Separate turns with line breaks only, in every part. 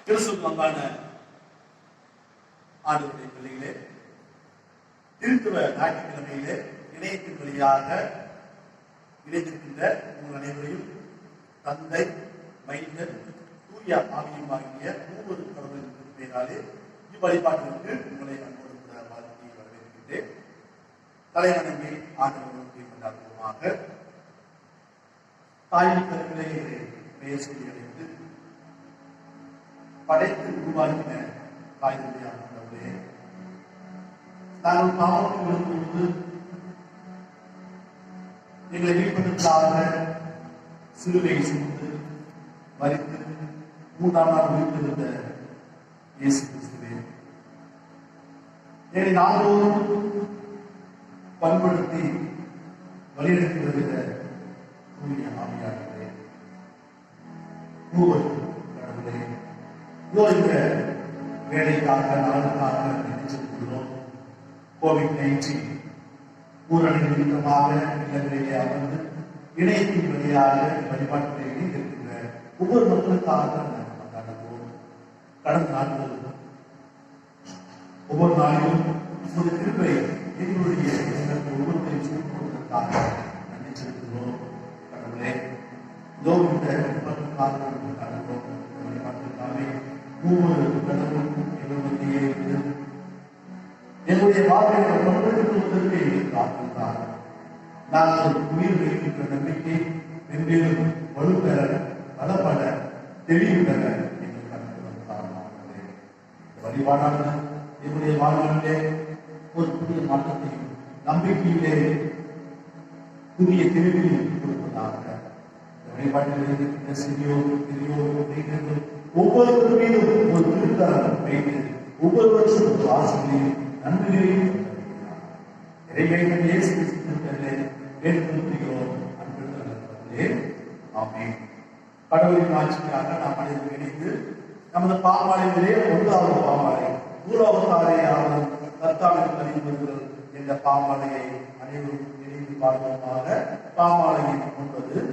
கிறிஸ்துவுக்கு அன்பான ஆண்டவருடைய பிள்ளைகளே, திருத்துவ ஞாயிற்றுக்கிழமையிலே இணையத்தின் வழியாக இணைந்திருக்கின்ற உங்கள் அனைவரையும் தந்தை, மைந்தன், தூய ஆவியுமாகிய ஒவ்வொரு கடவுளின் பெயராலே இவ்வழிபாட்டிற்கு உங்களை அன்போடு கூட வாழ்த்தி வரவேற்கின்றேன். தலைவணங்கி ஆண்டவர்களுக்கு கொண்டாடுவோமாக. தாயின் கருவிலே பெயர் சொல்லி அடைந்து படைத்து உருவாக்கின தாய்மொழியான கடவுளே, நாங்கள் பாவத்தில் விழுந்து எங்களை மீட்பதற்காக சிலுவை சுமந்து மரித்து 3ஆம் நாள் உயிர்த்தெழுந்த இயேசு கிறிஸ்துவே, எங்களை நாள்தோறும் பண்படுத்தி வழிநடத்தி வருகிற தூய ஆவியானவரே, மூவர் கடவுளே, இந்த வேலைக்காக நாளுக்காக நினைச்சிருக்கிறோம். கோவிட்-19 ஊரடங்கு நிமித்தமாக இல்லங்களிலே அமர்ந்து இணையத்தின் வழியாக வழிபாட்டிலே இணைந்திருக்கின்ற ஒவ்வொரு மக்களுக்காக கொண்டாடுவோம். கடந்த நாட்கள் ஒவ்வொரு நாளிலும் ஒரு திருப்பை எங்களுடைய ஒவ்வொருத்தையும் சூழ்நிலைக்காக நினைச்சிருக்கிறோம். கடவுளே, இந்த மக்களுக்காக கொண்டாடுவோம். வழிபாட்டிற்காக ஒவ்வொரு கடவுளும் எங்கள் மத்தியே இருந்து என்னுடைய வாழ்க்கையை பண்படுத்துவதற்கு காத்திருந்தார். நாங்கள் உயிர் வைக்கின்ற நம்பிக்கை மென்மேலும் வலுப்பெற, பலப்பட, தெளிவு பெற எங்கள் கணக்கு வழிபாடானது என்னுடைய வாழ்நாளிலே ஒரு புதிய மாற்றத்தையும் நம்பிக்கையிலே புதிய தெளிவையும் கொடுப்பதாக வழிபாட்டில் சிறியோர் பெரியோர் ஒவ்வொருவர் மீதும் ஒரு திருத்தரம் வைத்து ஒவ்வொரு வருஷம் ஒரு ஆசிரியர் நன்றிகளையும் கடவுளின் ஆட்சிக்காக நாம் அனைவரும் இணைந்து நமது பாமாலையிலே 1வது பாமாலை பூலோகத்தாரே ஆவதும் கர்த்தாவின் பதிவுகள் என்ற பாமாலையை அனைவரும் இணைந்து பாடுவதாக. பாமாலையை 9.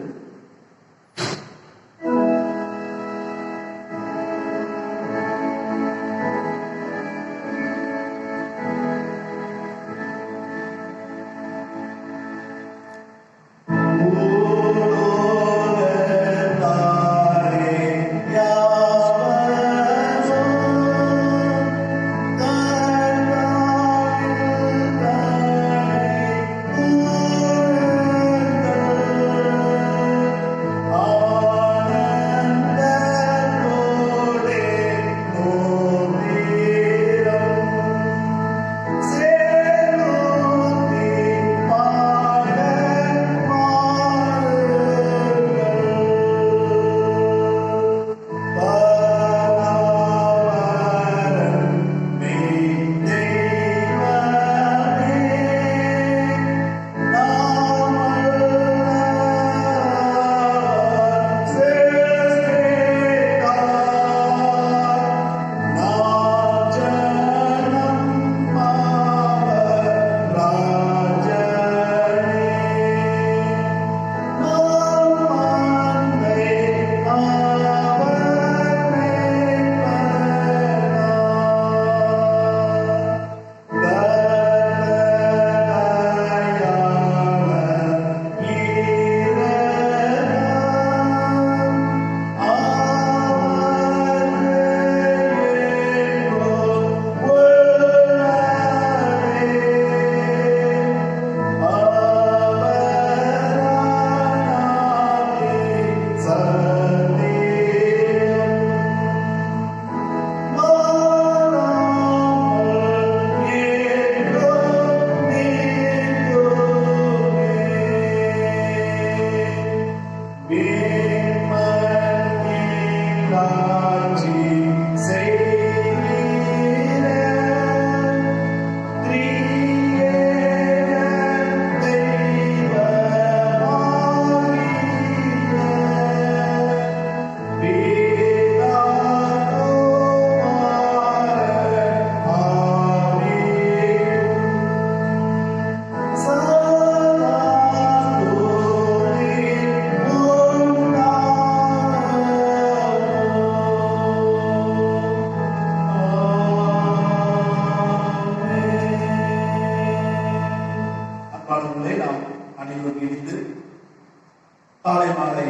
காலை மாலை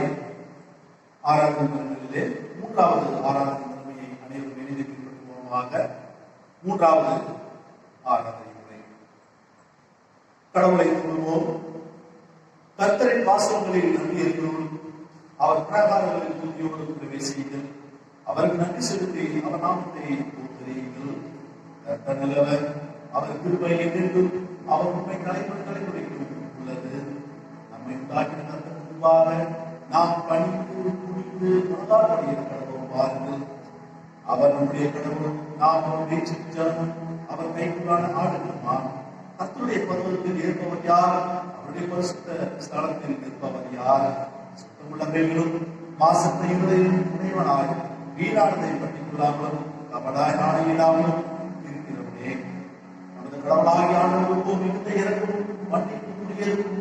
ஆராதனை மரங்களிலே மூன்றாவது ஆராதனை முறைமையை அனைவரும் இணைந்து பின்பற்றுவோமாக. மூன்றாவது ஆராதனை முறை. கடவுளை கூறுவோம். கர்த்தரின் வாசகங்களில் நம்பியிருக்கிறோம். அவர் பிரகாரங்களில் புத்தியோடு பிரவேசியுங்கள். அவருக்கு நன்றி செலுத்தி அவர் நாமத்தை போற்றுங்கள். கர்த்தர் நல்லவர். அவர் கிருபை என்றென்றும் அவர் உண்மை தலைமுறைக்கும் உள்ளது. நம்மை உண்டாக்கின கர்த்தர் முன்பாக நாம் பணிந்து குடித்து மனதால் கடவுள் பாருங்கள். அவர் நம்முடைய கடவுள், நாம் அவருடைய சிற்றனும் அவர் கைக்குள்ளான ஆடுகளுமா. கர்த்தருடைய பருவத்தில் இருப்பவர் யார்? அவருடைய பரிசுத்த ஸ்தலத்தில் இருப்பவர் யார்? சுத்தமுள்ள கைகளும் மாசற்ற இருதயம் உடையவனாய் வீணானதை பற்றிக் கொள்ளாமலும் கபடாய் நாடையிடாமலும் இருக்கிறவனே. நமது கடவுளாகிய ஆண்டவருக்கோ மிகுந்த இறக்கும் மன்னிப்பு கூடியதும்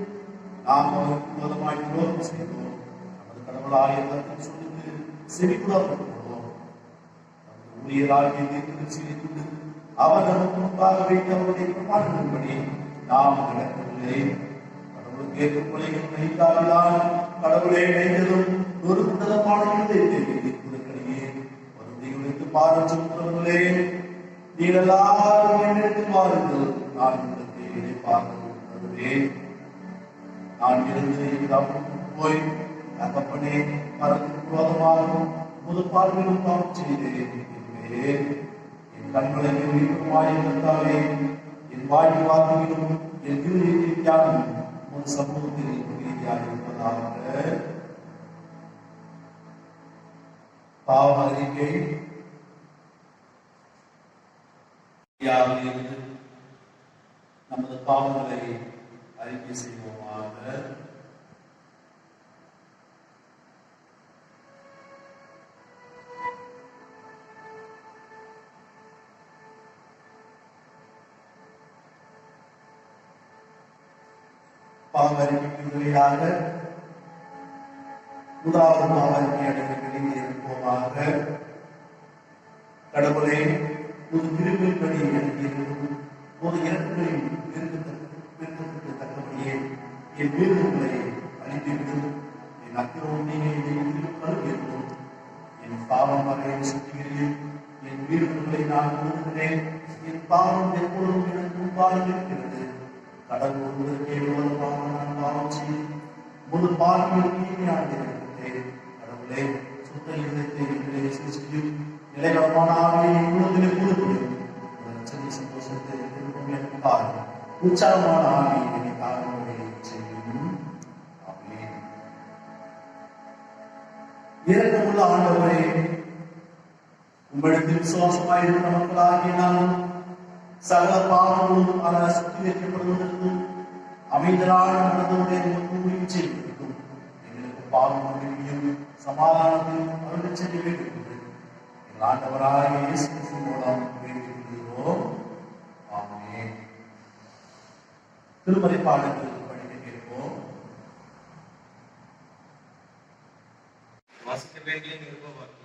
நாம் அவருக்கு விரோதமாய் துரோகம் செய்தோம். நமது கடவுளாகிய கர்த்தர் சொல்லுக்கு செவிக்குறப்பட்டுள்ளோம். நமது ஊழியராகிய தீர்க்கதரிசியை கொண்டு அவர் நமக்கு முன்பாக வைத்த அவருடைய பிரமாணங்களின்படி நாம் நடக்கவில்லை. கடவுளுக்கு ஏற்ற கொலைகள் கைதாவினால் கடவுளை இணைந்ததும் ஒரு குண்டலமான இருதயத்தை கொடுக்கலையே. வருந்தை உழைத்து பாரம் சொல்கிறவர்களே, நீங்கள் எல்லாரும் என்னிடத்து பாருங்கள். நான் உங்களுக்கு இணைப்பாக நான் இருந்து போய் தகப்பனே மரத்துக்கு விரோதமாகவும் முது பார்வையிலும் பாவம் செய்தேன். என் கண்களை வாயிலிருந்தாலே என் வாய் வார்த்தையிலும் என் இருதயத்தை தியாகம் ஒரு சமூகத்தில் ரீதியாக இருப்பதாக. பாவ அறிக்கை. நமது பாவங்களை அறிக்கை செய்வோமாக. பாவறிக்கையாக முதலாவது பாவறிக்கை அடைந்து இருப்போமாக. கடவுளை ஒரு திருப்பின்படி அடங்கியிருக்கும் ஒரு இறப்புகளின் பெருக்கத்திற்கு தக்கபடியே என் வீரர்களை அழித்துவிடும். என் அக்கிரமத்தை கழுவியிருக்கும். என் பாவம் வகையை சுற்றுகிறேன். என் வீரர்களை நான் கொடுக்கிறேன். என் பாவம் எப்பொழுதும் எனக்கு முன்பாக இருக்கிறது. கடவுள் ஒருவருக்கே விரோதமாக நான் பாவம் செய்து முழு பார்வையில் தீமையாகிறேன். கடவுளே, சுத்த இதயத்தை எங்களை சிருஷ்டியும் நிலைகளமான ஆவியை உள்ளதிலே கொடுக்கிறேன். சந்தோஷத்தை திருப்பம் எனக்கு பாருங்கள். உற்சாகமான ஆவியை என்னை காரணங்களை செய்யும். ஆமென். இரக்கமுள்ள ஆண்டவரே, உம்மிடத்தில் விசுவாசமாயிருக்கிற மக்களாகிய நானும் சகல பாவங்களும் அதை சுத்திகரிக்கப்படுவதற்கும் அமைதலான மனதோடைய ஊழியம் செய்வதற்கும் எங்களுக்கு பாவம் மன்னிப்பையும் சமாதானத்தையும் அருள் செய்ய வேண்டும் என்று எங்கள் ஆண்டவராகிய இயேசு கிறிஸ்து மூலம் வேண்டிக் கொள்கிறோம். ஆமென். திருமறை பாடங்கள் படிக்க கேட்போம்.
வாசிக்க வேண்டிய நிருப வாக்கியம்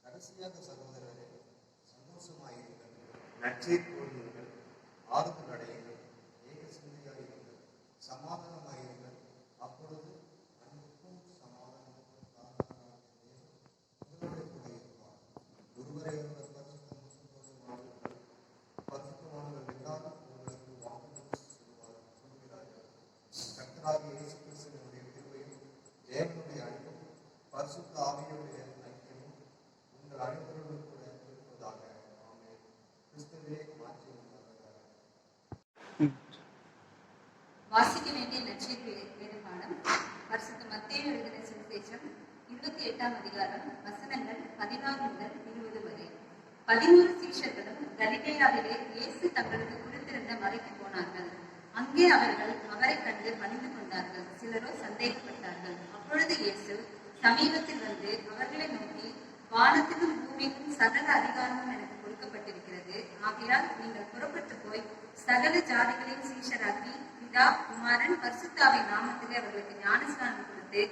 கடைசியாக சகோதரரே, சந்தோஷமாயிருங்கள், நற்செய்தி கூறுங்கள், ஆறுதல் அடையுங்கள், ஏக சிந்தையாயிருங்கள், சமாதானமாயிருங்கள். அப்பொழுது அன்புக்கும் சமாதானத்துக்கும் காரணமாக உங்களோட கூட இருப்பார். ஒருவரை ஒருவர் பரிசுத்தோடு வாழ்வுங்கள். பரிசுத்தமானவர்கள் எல்லாரும் உங்களுக்கு வாக்குறுதி சொல்கிறார்கள். கர்த்தராகிய இயேசு கிறிஸ்துவினுடைய கிருபையும் தேவனுடைய அன்பும் பரிசுத்த ஆவியுடைய ஐக்கியமும் உங்கள் அனைவரோடு கூட இருப்பதாக. ஆமென். கிறிஸ்துவிலே மாற்றி
வாசிக்க வேண்டிய நற்செய்தி வேதபாடம் பரிசுத்த மத்தேயு எழுதின சுவிசேஷம் 28ஆம் அதிகாரம் வசனங்கள் 16 முதல் 20 வரை. 11 சீஷர்களும் கலிலேயாவிலே இயேசு தங்களுக்கு குறித்திருந்த மலைக்கு போனார்கள். அங்கே அவர்கள் அவரை கண்டு பணிந்து கொண்டார்கள். சிலரோ சந்தேகப்பட்டார்கள். அப்பொழுது இயேசு சமீபத்தில் வந்து அவர்களை நோக்கி, வானத்திலும் பூமிக்கும் சகல அதிகாரமும் எனக்கு கொடுக்கப்பட்டிருக்கிறது. ஆகையால் நீங்கள் புறப்பட்டு போய் சகல ஜாதிகளையும் சீஷராக்கி பிதா, குமாரன், பரிசுத்தாவின் நாமத்திலே அவர்களுக்கு ஞானஸ்நானம் கொடுத்து,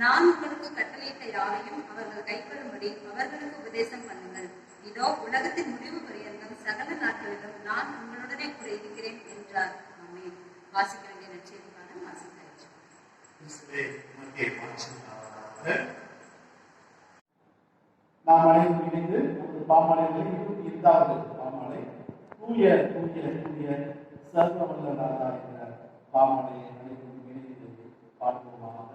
நான் உங்களுக்கு கட்டளையிட்ட யாவையும் அவர்கள் கைக்கொள்ளும்படி அவர்களுக்கு உபதேசம் பண்ணுங்கள். இதோ உலகத்தின் முடிவு பரியந்தம் சகல நாட்களிலும் நான் உங்களுடனே கூட இருக்கிறேன் என்றார். ஆமென். வாசிக்க வேண்டிய நற்செய்திக்கான வாசித்தாயிற்று.
நாம் அனைவரும் இணைந்து நமது பாமாலைகளை 22வது பாமாலை தூய தூய தூய சர்வவல்லராக என்ற பாமாலையை அனைவரும் இணைந்து பார்ப்போமாக.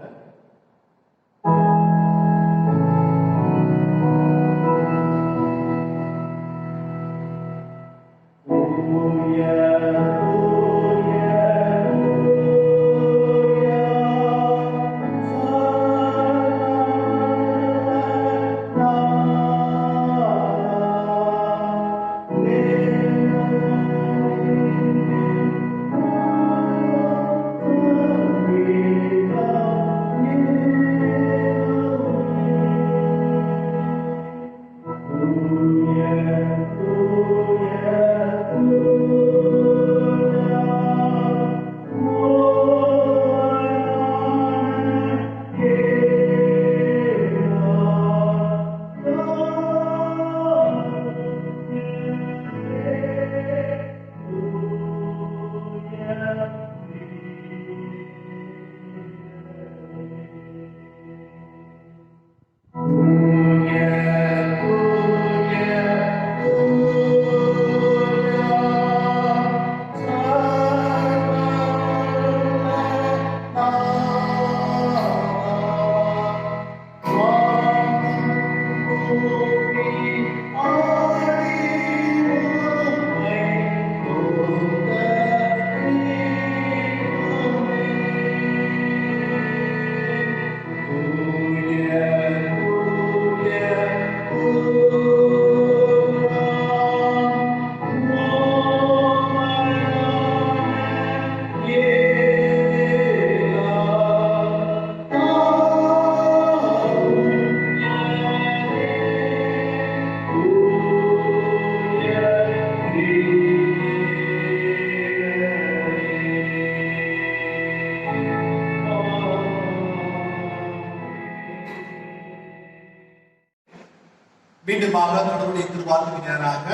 மீண்டுமாக கடவுளுடைய திருவார்த்தைக்கு நேராக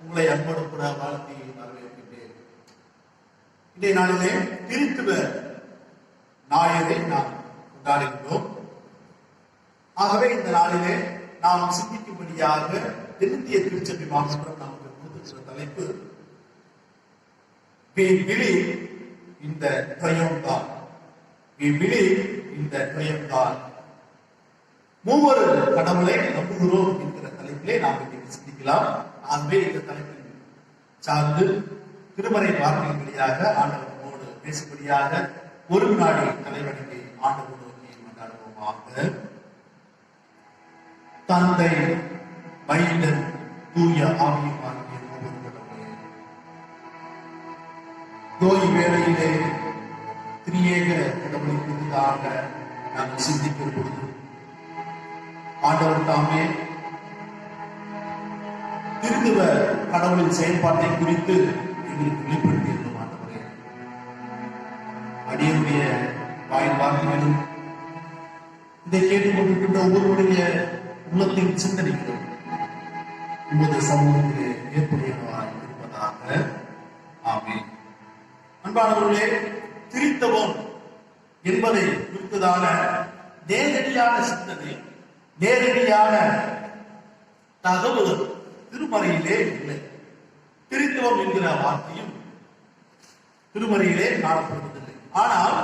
உங்களை அன்போடு கூட வாழ்த்தி வரவேற்கின்றேன். இன்றைய நாளிலே திருத்துவ ஞாயிறை நாம் கொண்டாடுகின்றோம். ஆகவே இந்த நாளிலே நாம் சிந்திக்கும்படியாக தென்னிந்திய திருச்சபை மாவட்டம் நமக்கு கொடுத்திருக்கிற தலைப்பு We believe in the triune God. We believe in the triune God. மூவரு கடவுளை நம்புகிறோம் என்கிற தலைப்பிலே நாம் இன்றைக்கு சிந்திக்கலாம். ஆகவே இந்த தலைப்பில் சார்ந்து திருமறை வார்த்தையின் வழியாக ஆண்டவரோடு பேசும்படியாக ஒரு வினாடி தலைவனுக்கு ஆண்டவர் நோக்கி கொண்டாடுவோமாக. தந்தை மைந்தன் தூய ஆவியுமாகிய மூவரு கடவுளே, நோய் வேளையிலே திரியேக கடவுளை குறித்ததாக நாம் சிந்திக்கும் பொழுது ஆண்டவர் தாமே திருத்துவ கடவுளின் செயல்பாட்டை குறித்து எங்களுக்கு வெளிப்படுத்தியிருந்தோம். ஆண்டவரே, அடியுடைய வாயில் வார்த்தைகளும் இதை கேட்டுக்கொண்டிருக்கின்ற ஒவ்வொருவருடைய உள்ளத்தின் சிந்தனைகளும் உமது சமூகத்திலே ஏற்புடையவாய் இருப்பதாக. ஆமென். அன்பானவர்களே, திருத்தவம் என்பதை குறித்ததான நேரடியான சிந்தனை, நேரடியான தகவல் திருமறையிலே இல்லை. திருத்துவம் என்கிற வார்த்தையும் திருமறையிலே காணப்படுவதில்லை. ஆனால்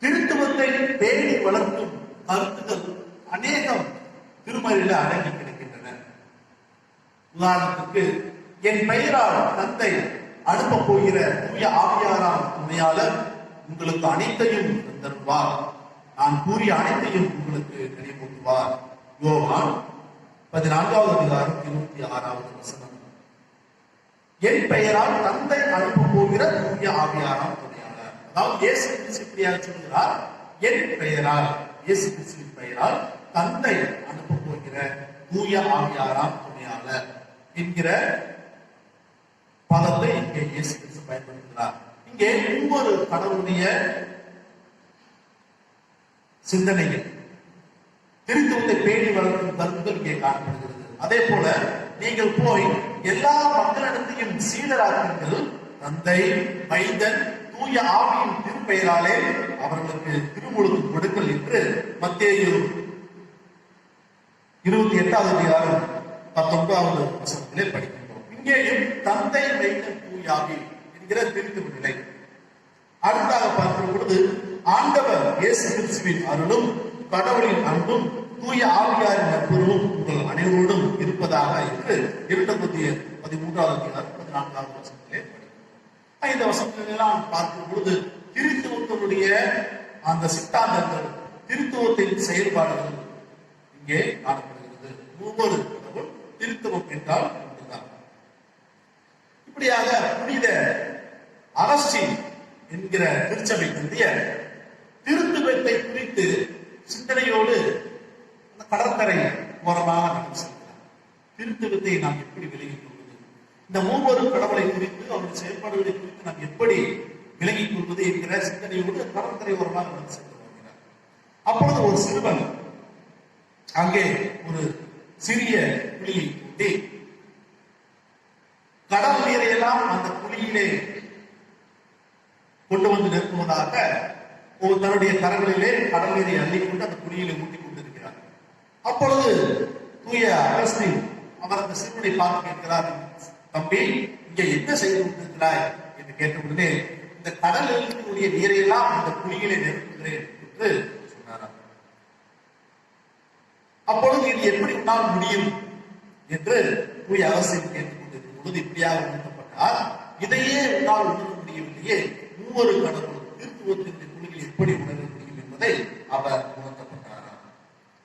திருத்துவத்தை தேடி வளர்க்கும் கருத்துக்கள் அநேகம் திருமறையில அடங்கி கிடக்கின்றன. உதாரணத்துக்கு, என் பெயரால் தந்தை அனுப்ப போகிற தூய ஆவியாராம் துணையாளர் உங்களுக்கு அனைத்தையும் தருவார், நான் கூறிய அனைத்தையும் உங்களுக்கு நினைவூட்டுவார். யோவான் 14:26 என் பெயரால் தந்தை அனுப்ப போகிற தூய ஆவியாராம் துணையாளர். அதாவது இயேசு கிறிஸ்துவியாக சொல்கிறார், என் பெயரால், இயேசு கிறிஸ்துவின் பெயரால் தந்தை அனுப்ப போகிற தூய ஆவியாராம் துணையாளர் என்கிற பதத்தை இங்கே இயேசு கிறிஸ்து பயன்படுத்துகிறார். இங்கே ஒவ்வொரு கடவுளுடைய சிந்தனைகள், திருத்துவத்தை பேணி வளர்க்கும் கருத்துக்கள் இங்கே காணப்படுகிறது. அதே போல நீங்கள் போய் எல்லா மக்களிடத்தையும் சீடராக்குங்கள், தந்தை, மைந்தன், தூய ஆவியின் திருப்பெயராலே அவர்களுக்கு திருமுழுக்கு கொடுங்கள் என்று மத்தேயு 28வது அதிகாரம் 19வது வசனத்திலே படிக்கின்றோம். இங்கேயும் தந்தை, மைந்தன், தூய ஆவி என்கிற திருத்துவ நிலை. அடுத்தாக பார்க்கிற பொழுது ஆண்டவர் இயேசு கிறிஸ்துவின் அருளும் கடவுளின் அன்பும் தூய ஆவியாரின் நட்புறவும் உங்கள் அனைவரோடும் இருப்பதாக என்று 2 13வது அதிகாரம் 14வது வசனத்திலே படிக்கிறோம். இந்த வசனங்களெல்லாம் பார்க்கும் பொழுது திருத்துவத்தினுடைய அந்த சித்தாந்தங்கள், திருத்துவத்தின் செயல்பாடுகள் இங்கே காணப்படுகிறது. ஒவ்வொரு கடவுள் திருத்துவம் என்றால் ஒன்றுதான். இப்படியாக புனித அகஸ்டின் என்கிற திருச்சபை தந்தைய திருத்துவத்தை குறித்து சிந்தனையோடு கடற்கரை ஓரமாக நடந்து செல்கிறார். திருத்துவத்தை நாம் எப்படி விலகிக் கொள்வது, இந்த ஒவ்வொரு கடவுளை குறித்து அவருடைய செயல்பாடுகளை குறித்து நாம் எப்படி விலகிக் கொள்வது என்கிற சிந்தனையோடு கடற்கரை ஓரமாக நடந்து சென்று வருகிறார். அப்பொழுது ஒரு சிறுவன் அங்கே ஒரு சிறிய குழியை கூட்டி கடல் நீரையெல்லாம் அந்த குழியிலே கொண்டு வந்து நிறுத்துவதாக தன்னுடைய கரங்களிலே கடல் நீரை அள்ளிக்கொண்டு அந்த குழியிலே ஊட்டிக் கொண்டிருக்கிறார். அப்பொழுது தூய அகஸ்டின் அவர் அந்த சிறுவனை பார்த்து கேட்கிறார், தம்பி, இங்க என்ன செய்து கொண்டிருக்கிறாய் என்று கேட்டவுடனே, இந்த கடலில் இருக்கக்கூடிய நீரையெல்லாம் அந்த குழியிலே நிறுத்துகிறேன் என்று சொன்னாராம். அப்பொழுது இது எப்படி உன்னால் முடியும் என்று தூய அகஸ்டின் கேட்டுக் கொண்டிருக்கும் பொழுது இப்படியாக உணர்த்தப்பட்டால், இதையே உன்னால் உணர முடியவில்லையே, ஒவ்வொரு கடவுள் திருத்துவத்தின் குழியில் எப்படி உணர முடியும் என்பதை அவர் உணர்த்தப்பட்டாராம்.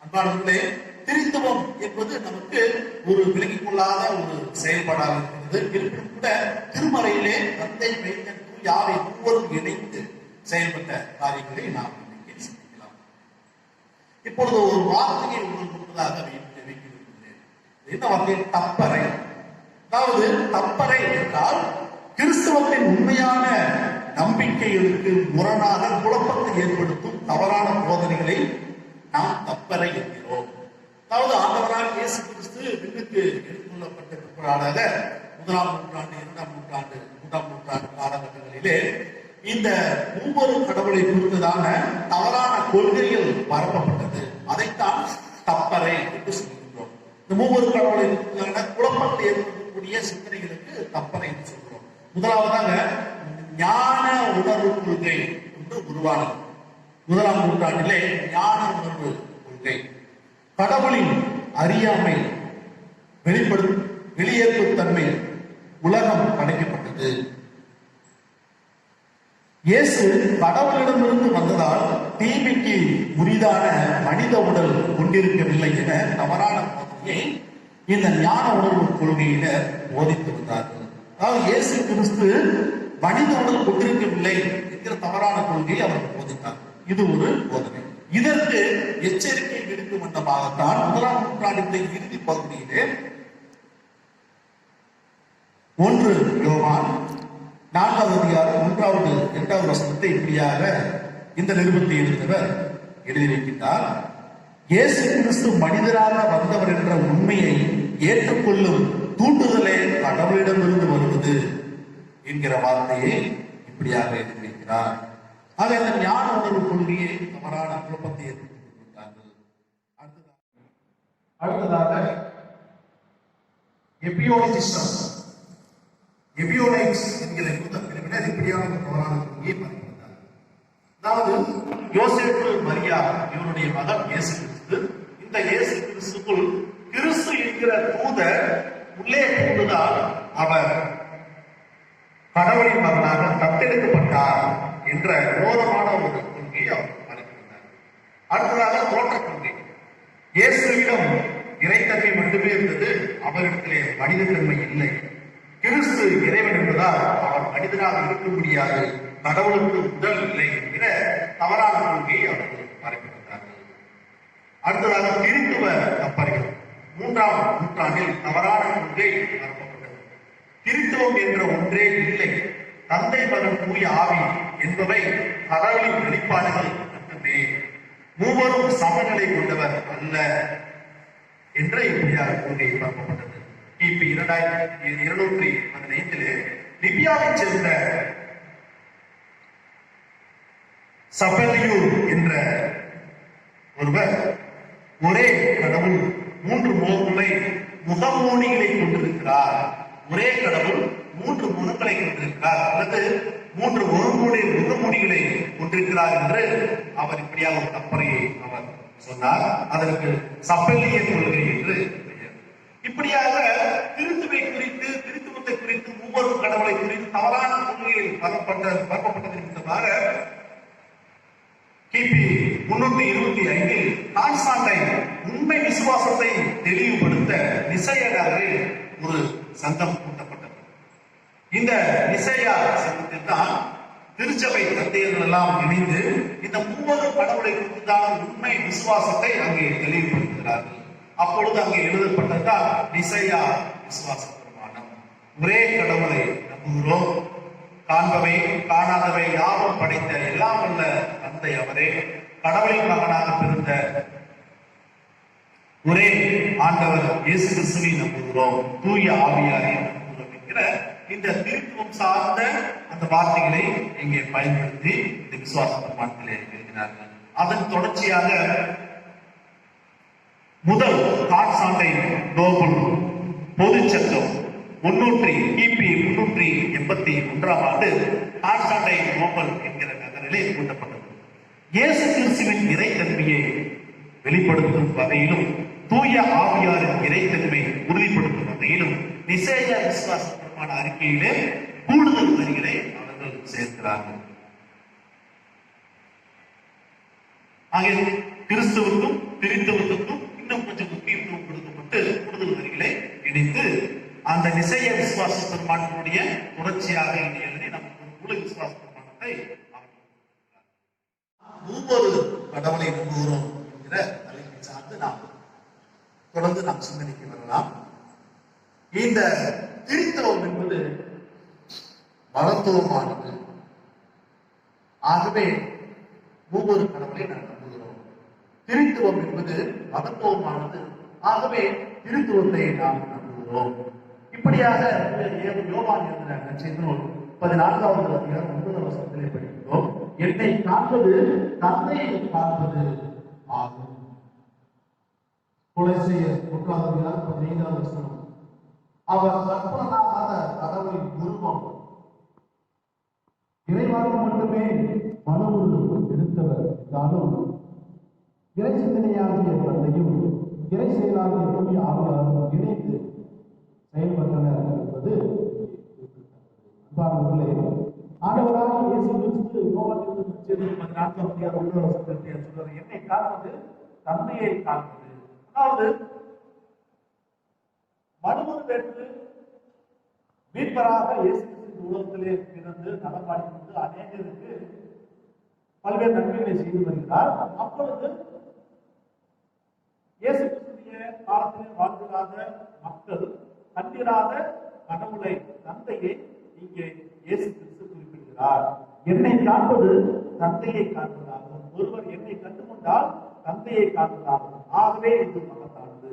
அன்பானவர்களே, திருத்துவம் என்பது நமக்கு ஒரு விலகிக் கொள்ளாத ஒரு செயல்பாடாக இருக்கிறது. இருப்பினும் கூட திருமறையிலே தந்தை, மைந்தன், தூய ஆவி ஒவ்வொருவரும் இணைந்து செயல்பட்ட காரியங்களை நாம் இன்றைக்கு சிந்திக்கலாம். இப்பொழுது ஒரு வார்த்தையை உங்கள் முன்பதாக வைக்கின்றேன். என்ன வார்த்தை? தப்பறை. அதாவது தப்பறை என்றால் கிறிஸ்தவத்தின் உண்மையான நம்பிக்கைகளுக்கு முரணாக குழப்பத்தை ஏற்படுத்தும் தவறான போதனைகளை நாம் தப்பறை என்கிறோம். அதாவது ஆண்டவராக இயேசு கிறிஸ்து விண்ணுக்கு எடுத்துக்கொள்ளப்பட்ட பிற்பாடாக 1ஆம் நூற்றாண்டு, 2ஆம் நூற்றாண்டு, 3ஆம் நூற்றாண்டு காலகட்டங்களிலே இந்த ஒவ்வொரு கடவுளை குறித்ததான தவறான கொள்கைகள் பரப்பப்பட்டது. அதைத்தான் தப்பறை என்று சொல்கின்றோம். இந்த ஒவ்வொரு கடவுளை குறித்ததான குழப்பத்தை ஏற்படுத்தக்கூடிய சிந்தனைகளுக்கு தப்பறை என்று சொல்கிறோம். முதலாவதாக ஞான உணர்வு கொள்கை என்று உருவானது. 1ஆம் நூற்றாண்டிலே ஞான உணர்வு கொள்கை, கடவுளின் அறியாமை, வெளியேற்றுத்தன்மை உலகம் படைக்கப்பட்டது. இயேசு கடவுளிடமிருந்து வந்ததால் தீமைக்கு உரிதான மனித உடல் கொண்டிருக்கவில்லை என தவறான போதனையை இந்த ஞான உணர்வு கொள்கையினர் போதித்து வந்தார்கள். அதாவது இயேசு கிறிஸ்து மனித உடல் கொண்டிருக்கவில்லை என்கிற தவறான கொள்கையை அவர் போதித்தார். இது ஒரு போதனை. இதற்கு எச்சரிக்கை விடுக்கும் வண்ணமாகத்தான் 1ஆம் நூற்றாண்டின் இறுதி பகுதியிலே 1 யோவான் 4வது அதிகாரம் 1வது 2வது வசனத்தை இப்படியாக இந்த நிருபத்தை எழுதினவர் எழுதி வைக்கின்றார். இயேசு கிறிஸ்து மனிதராக வந்தவர் என்ற உண்மையை ஏற்றுக்கொள்ளும் தூண்டுதலே கடவுளிடமிருந்து வருவது என்கிற வார்த்தையை இப்படியாக எழுதி வைக்கிறார். ஆக அந்த ஞான உணர்வு கொள்கையை தவறான குழப்பத்தை ஏற்படுத்திவிட்டார்கள். அடுத்ததாக எபியோனிசிசம், எபியோனைக்ஸ் என்கிற பிரிவினர் இப்படியான தவறான கொள்கையை பரப்பினார். அதாவது யோசேப்பு மரியா இவருடைய மகன் இயேசு கிறிஸ்து. இந்த இயேசு கிறிஸ்துக்குள் கிறிஸ்து என்கிற தூதர் உள்ளே புகுந்ததால் அவர் கடவுளின் மகனாக தத்தெடுக்கப்பட்டார் என்ற கோரமான ஒரு கொள்கையை அவர் பரப்பினார். அடுத்ததாக தோற்ற கொள்கை. இயேசுவிடம் இறைத்தன்மை மட்டுமே இருந்தது, அவரிடத்திலே மனிதத்தன்மை இல்லை. கிறிஸ்து இறைவன் என்பதால் அவர் மனிதனாக இருக்க முடியாது, கடவுளுக்கு உடல் இல்லை என்கிற தவறான கொள்கையை அவர்கள் பரப்பினார்கள். அடுத்ததாக திருத்துவ கப்பர்கள் 3ஆம் நூற்றாண்டில் தவறான கொள்கை பரப்பப்பட்டது. திருத்துவம் என்ற ஒன்றே இல்லை, தந்தை, மகன், தூய ஆவி என்பவை கடவுளின் வெளிப்பாடுகள் மட்டுமே, மூவரும் சமநிலை கொண்டவர் அல்ல என்ற இப்படியாக கொள்கை பரப்பப்பட்டது. கிபி 2215 லிபியாவைச் சேர்ந்த சபெலியூர் என்ற ஒருவர் ஒரே கடவுள் 3 முகமூடிகளை கொண்டிருக்கிறார், ஒரே கடவுள் 3 முகங்களை கொண்டிருக்கிறார் அல்லது 3 முகமூடிகளை கொண்டிருக்கிறார் என்று அவர் இப்படியாக ஒரு கப்பறையை அவர் சொன்னார். அதற்கு சப்பெல்லியன் கொள்கை என்று பெயர். இப்படியாக திருத்துவத்தை குறித்து ஒவ்வொரு கடவுளை குறித்து தவறான கொள்கையில் பரப்பப்பட்டது என்பதாக கிபி 325 கான்ஸ்டான்டைன் உண்மை விசுவாசத்தை தெளிவுபடுத்த நிசையா நகரில் ஒரு சங்கம் கூட்டப்பட்டது. இந்த நிசையா சங்கத்தில் தான் திருச்சபை தந்தையர்கள் எல்லாம் இணைந்து இந்த 3 கடவுளை குறித்தான உண்மை விசுவாசத்தை அங்கே தெளிவுபடுத்துகிறார்கள். அப்பொழுது அங்கே எழுதப்பட்டதால் நிசையா விசுவாச பிரமாணம். ஒரே கடவுளை நம்புகிறோம், காண்பவை காணாதவை யாவும் படைத்த எல்லாம் வல்ல தந்தை அவரே, கடவுளின் மகனாக பிறந்த ஒரே ஆண்டவர் இயேசு கிறிஸ்துவை நம்புகிறோம், தூய ஆவியாரை நம்புகிறோம் என்கிற இந்த திருத்துவம் சார்ந்த அந்த வார்த்தைகளை இங்கே பயன்படுத்தி இந்த விசுவாச பிரமாணத்திலே எழுதினார்கள். அதன் தொடர்ச்சியாக முதல் கான்ஸ்டான்டைன் நோபல் பொது சட்டம் கிபி 381 கான்ஸ்டான்டைன் நோபல் என்கிற நகரிலே கூட்டப்பட்டது. இயேசு கிறிஸ்துவின் இறைத்தன்மையை வெளிப்படுத்தும் வகையிலும் தூய ஆவியாரின் இறைத்தன்மை உறுதிப்படுத்தும் வகையிலும் நிசேயா விசுவாச பிரமாண அறிக்கையிலே கூடுதல் வரிகளை அவர்கள் சேர்க்கிறார்கள். ஆகிய கிறிஸ்துவுக்கும் திருத்துவத்துக்கும் இன்னும் கொஞ்சம் முக்கியத்துவம் கொடுக்கப்பட்டு கூடுதல் வரிகளை இணைத்து அந்த நிசைய விசுவாச பிரமாணத்தினுடைய தொடர்ச்சியாக எழுதி நமக்கு ஒரு முழு விசுவாச பிரமாணத்தை ஒவ்வொரு கடவுளை நம்புகிறோம் என்கிற தலைப்பை சார்ந்து நாம் தொடர்ந்து நாம் சிந்தனைக்கு வரலாம். இந்த திருத்தவம் என்பது மகத்துவமானது. ஆகவே ஒவ்வொரு கடவுளை நாம் நம்புகிறோம். திருத்துவம் என்பது மகத்துவமானது. ஆகவே திருத்துவத்தை நாம் நம்புகிறோம். இப்படியாக யோவான் எழுதின நற்செய்தி நூல் 14வது அதிகாரம் 9வது வசனத்திலே படிக்கிறோம். என்னை காண்பது தந்தையை காண்பது ஆகும். கொலை செய்ய 1வது அதிகாரம் 15வது வசனம். அவர் கற்பனாகாத கடவுளின் உருவம், இறைவாக்கு மட்டுமே மனமுருள் எடுத்தவர் என்றாலும் இறை சிந்தனையாகிய தந்தையும் இறை செயலாகிய தூய ஆவியாரும் இணைந்து செயல்பட்டனர் என்பது அன்பானவர்களே. ஆண்டவராக இயேசு கிறிஸ்து யோவான் 14வது அதிகாரம் 1வது வசனத்திலே சொல்றார், என்னை காண்பது தந்தையை காண்பது. அதாவது மனுமன் பெற்று மீட்பராக இயேசு கிறிஸ்து உலகத்திலே பிறந்து நலமாடி கொண்டு அநேகருக்கு பல்வேறு நன்மைகளை செய்து வருகிறார். அப்பொழுது இயேசு கிறிஸ்துவிய காலத்திலே வாழ்ந்திராத மக்கள் கண்டிராத கடவுளை தந்தையை இங்கே இயேசு கிறிஸ்து குறிப்பிடுகிறார். என்னை காண்பது தந்தையை காண்பதாகும். ஒருவர் என்னை கண்டுகொண்டால் தந்தையை காண்பதாகும். ஆகவே இது மகத்தானது.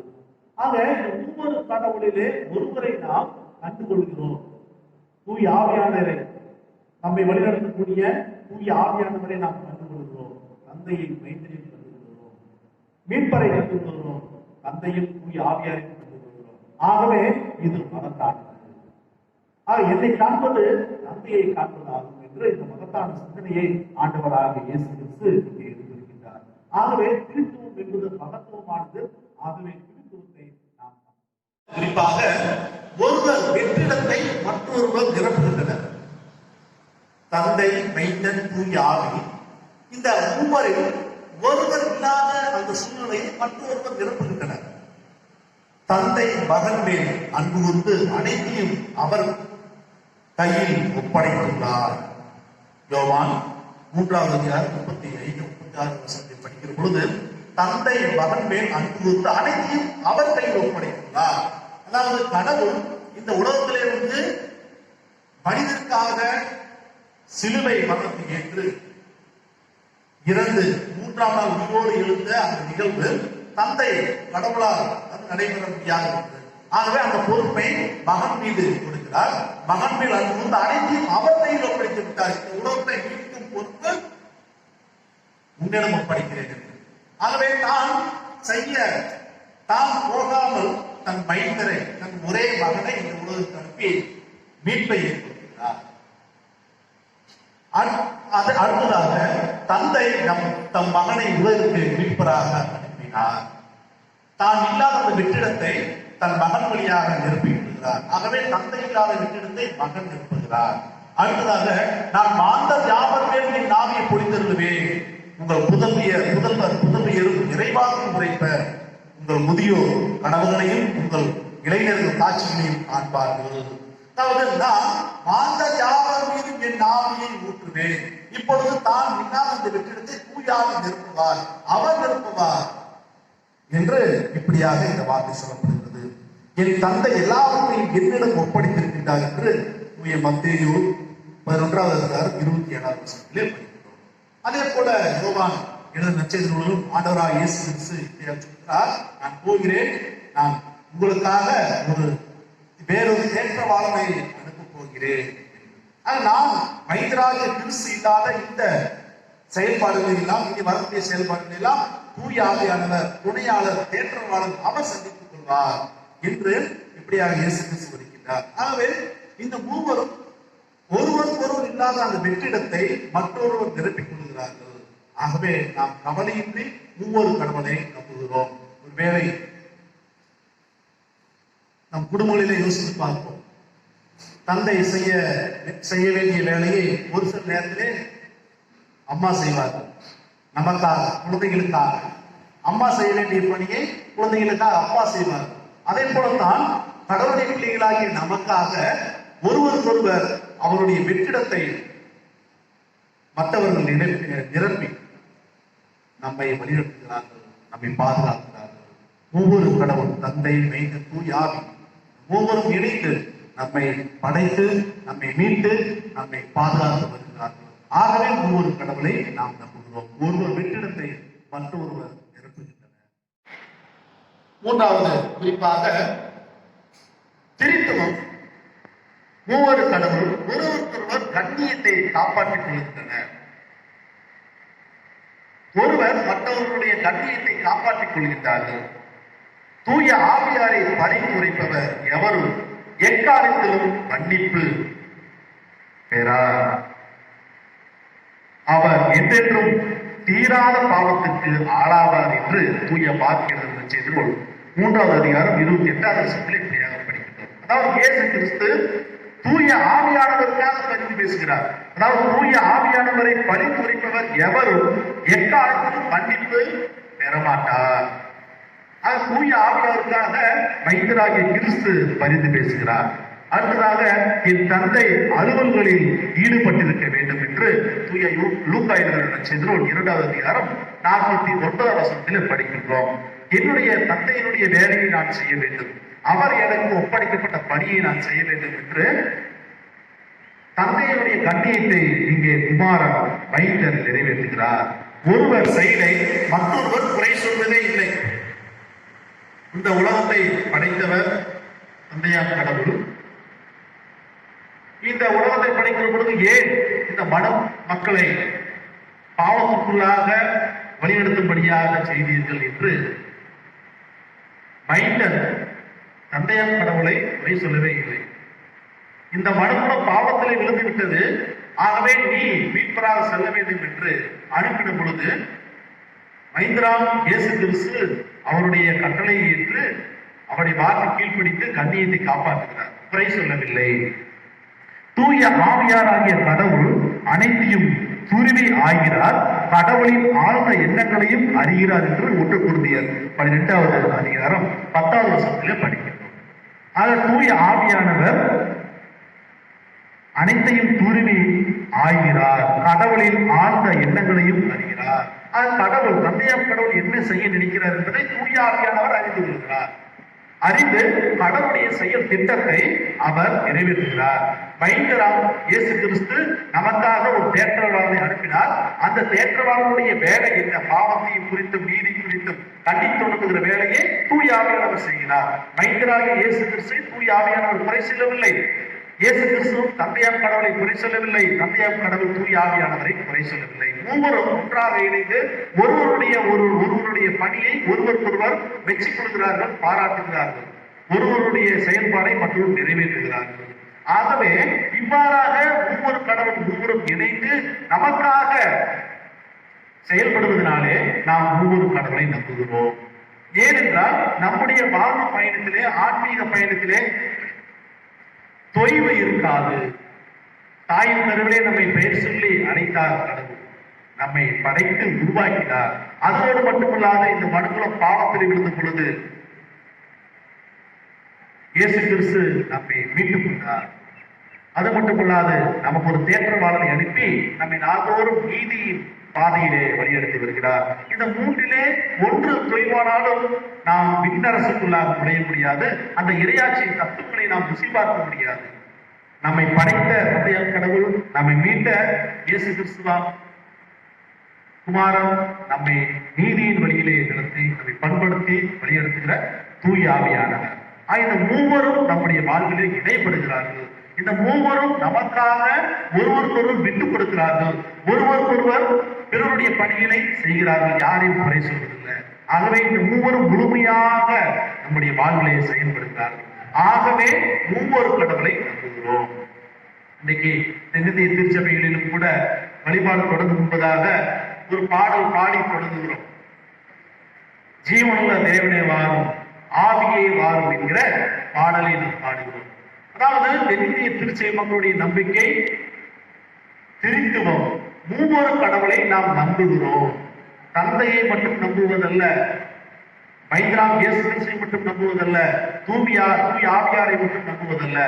ஆக ஒவ்வொரு கடவுளிலே ஒருவரை நாம் கண்டுகொள்கிறோம். தூய ஆவியானவரை, நம்மை வழிநடத்தக்கூடிய தூய ஆவியானவரை நாம் கண்டுகொள்கிறோம். தந்தையை மைந்தரில் கண்டுகொள்கிறோம். மீட்பரை கண்டுகொள்கிறோம். தந்தையில் தூய ஆவியாரை கண்டுகொள்கிறோம். ஆகவே இது மகத்தானது. என்னை காண்பது தந்தையை காண்பதாகும் என்று இந்த மகத்தான சிந்தனையை ஆண்டவராக இயேசு கிறிஸ்து இங்கே எடுத்திருக்கின்றார். ஆகவே திருத்துவம் என்பது மகத்துவமானது. ஆகவே திருத்துவத்தை நாம் குறிப்பாக ஒருவர் வெற்றிடத்தை மற்றொருவர் நிரப்புகின்றனர். தந்தை, மைந்தன், தூய ஆவி, இந்த மூவரில் ஒருவர் இல்லாத அந்த சூழ்நிலையை மற்றொருவர் நிரப்புகின்றனர். தந்தை மகன் மேல் அன்பு கொண்டு அனைத்தையும் அவர் கையில் ஒப்படைத்துள்ளார். யோவான் 3வது அதிகாரம் 35-36 வசனத்தை படிக்கிற பொழுது தந்தை மகன் மேல் அன்பு கொண்டு அனைத்தையும் அவர் கையில் ஒப்படைத்துள்ளார். அதாவது கடவுள் இந்த உலகத்திலே வந்து மனிதனுக்காக சிலுவை மரணத்தை ஏற்று இறந்து 3ஆம் நாள் உயிரோடு எழுந்த அந்த நிகழ்வு தந்தை கடவுளால் அது நடைபெற முடியாது. ஆகவே அந்த பொறுப்பை மகன் மீது கொடுக்கிறார். மகன் மேல் அன்பு வந்து அனைத்தையும் அவர் கையில் ஒப்படைத்து விட்டார். இந்த உலகத்தை மீட்கும் பொறுப்பு உன்னிடம் ஒப்படைக்கிறேன் என்று. ஆகவே தான் போகாமல் தன் மைந்தரை, தன் ஒரே மகனை இந்த உலகத்துக்கு அனுப்பி மீட்பை ஏற்படுத்துகிறார். அடுத்ததாக தந்தை தம் மகனை உலகிற்கு மீட்பராக அனுப்பினார். தான் இல்லாத அந்த வெற்றிடத்தை தன் மகன் வழியாக நிரப்பி விடுகிறார். ஆகவே தந்தை இல்லாத வெற்றிடத்தை மகன் நிரப்புகிறார். அடுத்ததாக நான் மாந்தர் யாவர் மேல் என் நாவியை பொழிந்தருளுவேன். உங்கள் புதல்வியரும் நிறைவாக உரைப்பர். உங்கள் முதியோர் கனவுகளையும் உங்கள் இளைஞர்கள் காட்சிகளையும் காண்பார்கள். அதாவது நான் மாந்தர் யாவர் மீது என் நாவியை ஊற்றுவேன். இப்பொழுது தான் இல்லாத அந்த வெற்றிடத்தை தூயாக நிரப்புவார், அவர் நிரப்புவார் என்று இப்படியாக இந்த வார்த்தை சொல்லப்படுகிறது. என் தந்தை எல்லாவற்றையும் என்னிடம் ஒப்படைத்திருக்கின்றார் என்று தூய மத்தேயு 11:27 படிக்கிறோம். அதே போல யோவான் எழுதின நற்செய்திகளிலும் ஆண்டவராகிய இயேசு கிறிஸ்து சொல்கிறார், நான் போகிறேன், நான் உங்களுக்காக வேறொரு தேற்றவாளனை அனுப்ப போகிறேன். நான் மைந்தராகிய கிறிஸ்து இல்லாத இந்த செயல்பாடுகள் எல்லாம், இனி வரக்கூடிய செயல்பாடுகள் எல்லாம் தூய ஆவியானவர், துணையாளர், தேற்றவாளர் அவர் சந்தித்துக் கொள்வார் என்று இப்படியாக இயேசு கிறிஸ்து வருகின்றார். ஆகவே இந்த மூவரும் ஒருவர் இல்லாத அந்த வெற்றிடத்தை மற்றொருவர் நிரப்பிக் கொள்கிறார்கள். ஆகவே நாம் கவலையின்றி ஒவ்வொரு கடவுளை நம்புகிறோம். ஒருவேளை நம் குடும்பங்களிலே யோசித்து பார்ப்போம். தந்தை செய்ய வேண்டிய வேலையை ஒரு சில நேரத்திலே அம்மா செய்வார்கள். நமக்காக, குழந்தைகளுக்காக. அம்மா செய்ய வேண்டிய பணியை குழந்தைகளுக்காக அப்பா செய்வார்கள். அதே போலத்தான் கடவுளுடைய பிள்ளைகளாகிய நமக்காக ஒருவருக்கொருவர் அவருடைய வெற்றிடத்தை மற்றவர்கள் நிரப்பி நம்மை வழிநடத்துகிறார்கள், நம்மை பாதுகாக்கிறார்கள். ஒவ்வொரு கடவுள், தந்தை, மைந்தர், தூய ஆவி ஒவ்வொரும் இணைந்து நம்மை படைத்து, நம்மை மீட்டு, நம்மை பாதுகாத்து வருகிறார்கள். ஆகவே ஒவ்வொரு கடவுளை நாம் நம்புகிறோம். ஒருவர் வெற்றிடத்தை மற்றொருவர் நிரப்புகின்றனர். மூன்றாவது குறிப்பாக திருத்துவம். மூவரு கடவுள் ஒருவருக்கொருவர் கண்ணியத்தை காப்பாற்றிக் கொள்கின்றனர். ஒருவர் மற்றவர்களுடைய கண்ணியத்தை காப்பாற்றிக் கொள்கின்றார்கள். தூய ஆவியாரை பரிந்துரைப்பவர் எவரும் எக்காலத்திலும் மன்னிப்பு பெறார். அவர் என்றென்றும் தீராத பாவத்திற்கு ஆளாவார் என்று தூய பார்க்கிறது செய்திருள் 3:28 இப்படியாக படிக்கின்றோம். அதாவது இயேசு கிறிஸ்து தூய ஆவியானவருக்காக பரிந்து பேசுகிறார். அதாவது தூய ஆவியானவரை பரிந்துரைப்பவர் எவரும் எக்காலத்திலும் மன்னிப்பு பெறமாட்டார். தூய ஆவியானவருக்காக மைந்தராகிய கிறிஸ்து பரிந்து பேசுகிறார். அடுத்ததாக என் தந்தை அலுவல்களில் ஈடுபட்டிருக்க வேண்டும் என்று தூய லூக்கா எழுதின செய்தியில் 2:49 படிக்கின்றோம். என்னுடைய தந்தையினுடைய வேலையை நான் செய்ய வேண்டும், அவர் எனக்கு ஒப்படைக்கப்பட்ட பணியை நான் செய்ய வேண்டும் என்று தந்தையினுடைய கண்ணியத்தை இங்கே குமாரன் மைந்தர் நிறைவேற்றுகிறார். ஒருவர் செயலை மற்றொருவர் குறை சொல்வதே இல்லை. இந்த உலகத்தை படைத்தவர் தந்தையாம் கடவுள். இந்த உலகத்தை படைக்கிற பொழுது ஏன் இந்த மக்களை பாவத்துக்குள்ளாக வழிநடத்தும்படியாக செய்தீர்கள் என்று மைந்தர் தந்தையாம் கடவுளை குறை சொல்லவே இல்லை. இந்த மனுக்குலம் பாவத்திலே விழுந்து விட்டது, ஆகவே நீ மீட்பராக செல்ல வேண்டும் என்று அனுப்பின பொழுது மைந்தராம் இயேசு கிறிஸ்து அவருடைய கட்டளையை ஏற்று அவருடைய வார்த்தை கீழ்ப்பிடித்து கண்ணியத்தை காப்பாற்றுகிறார், குறை சொல்லவில்லை. தூய ஆவியாராகிய கடவுள் அனைத்தையும் துருவி ஆகிறார், கடவுளின் ஆழ்ந்த எண்ணங்களையும் அறிகிறார் என்று 1 கொரிந்தியர் 12:10 படிக்கின்றோம். ஆக தூய ஆவியானவர் அனைத்தையும் துருவி ஆகிறார், கடவுளின் ஆழ்ந்த எண்ணங்களையும் அறிகிறார். கடவுள், தந்தையாம் கடவுள் என்ன செய்ய நினைக்கிறார் என்பதை தூய ஆவியானவர் அறிந்து கொள்கிறார். அறிந்து கடவுளுடைய செயல் திட்டத்தை அவர் நிறைவேற்றுகிறார். மைந்தராம் இயேசு கிறிஸ்து நமக்காக ஒரு தேற்றவாளனை அனுப்பினார். அந்த தேற்றவாளனுடைய வேலை என்ன? பாவத்தையும் குறித்தும் நீதி குறித்தும் கண்டித்து தொடங்குகிற வேலையை தூய ஆவியானவர் செய்கிறார். மைந்தராகிய இயேசு கிறிஸ்துவை தூய ஆவியானவர் குறை சொல்லவில்லை. இயேசு கிறிஸ்துவும் தந்தையாம் கடவுளை குறை சொல்லவில்லை. தந்தையாம் கடவுள் தூய ஆவியானவரை குறை சொல்லவில்லை. மூவரும் ஒன்றாக இணைந்து ஒருவருடைய பணியை ஒருவருக்கொருவர் மெச்சிக் கொள்கிறார்கள், பாராட்டுகிறார்கள். ஒருவருடைய செயல்பாடை மற்றொரு நிறைவேற்றுகிறார்கள். ஆகவே இவ்வாறாக ஒவ்வொரு கடவுள் ஒவ்வொரும் இணைந்து நமக்காக செயல்படுவதனாலே நாம் ஒவ்வொரு கடவுளை நம்புகிறோம். ஏனென்றால் நம்முடைய வாழ்வு பயணத்திலே, ஆன்மீக பயணத்திலே தொய்வு இருக்காது. தாயின் கருவிலே நம்மை பெயர் சொல்லி அழைத்தார் கடவுள், நம்மை படைத்து உருவாக்கினார். அதோடு மட்டுமல்லாத இந்த மனுக்குலம் பாவத்தில் விழுந்த பொழுது இயேசு கிறிஸ்து நம்மை மீட்டுக் கொண்டார். அது மட்டுமல்லாது நமக்கு ஒரு தேற்றவாளரை அனுப்பி நம்மை நாள்தோறும் நீதியின் பாதையிலே வழியெடுத்து வருகிறார். இந்த மூன்றிலே ஒன்று தொய்வானாலும் நாம் விண்ணரசுக்குள்ளாக நுழைய முடியாது. அந்த இறையாட்சியின் தத்துவங்களை நாம் ருசி பார்க்க முடியாது. நம்மை படைத்த தந்தையாம் கடவுள், நம்மை மீட்ட இயேசு கிறிஸ்துவாம் குமாரன் நம்மை நீதியின் வழியிலே நடத்தி நம்மை பண்படுத்தி வழியெடுத்துகிற தூய ஆவியானவர். இந்த மூவரும் நம்முடைய வாழ்விலே இடைப்படுகிறார்கள். இந்த மூவரும் நமக்காக ஒருவருக்கொருவர் விட்டுக் கொடுக்கிறார்கள். ஒருவருக்கொருவர் பிறருடைய பணிகளை செய்கிறார்கள். யாரையும் குறை சொல்வதில்லை. ஆகவே இந்த மூவரும் முழுமையாக நம்முடைய வாழ்விலே செயல்படுகிறார்கள். ஆகவே மூவொரு கடவுளை நம்புகிறோம். இன்னைக்கு தென்னிந்திய திருச்சபைகளிலும் கூட வழிபாடு தொடங்கும் முன்பதாக ஒரு பாடல் பாடி தொடங்குகிறோம். ஜீவனுள்ள தேவனே வாரும், ஆவியே வாரும் என்கிற பாடலை நாம் பாடுகிறோம். அதாவது தென்னிந்திய திருச்சபை மக்களுடைய நம்பிக்கை திருத்துவம். மூவொரு கடவுளை நாம் நம்புகிறோம். தந்தையை மட்டும் நம்புவதல்ல, மைந்தராம் இயேசு கிறிஸ்துவை மட்டும் நம்புவதல்ல, தூய ஆவியாரை மட்டும் நம்புவதல்ல,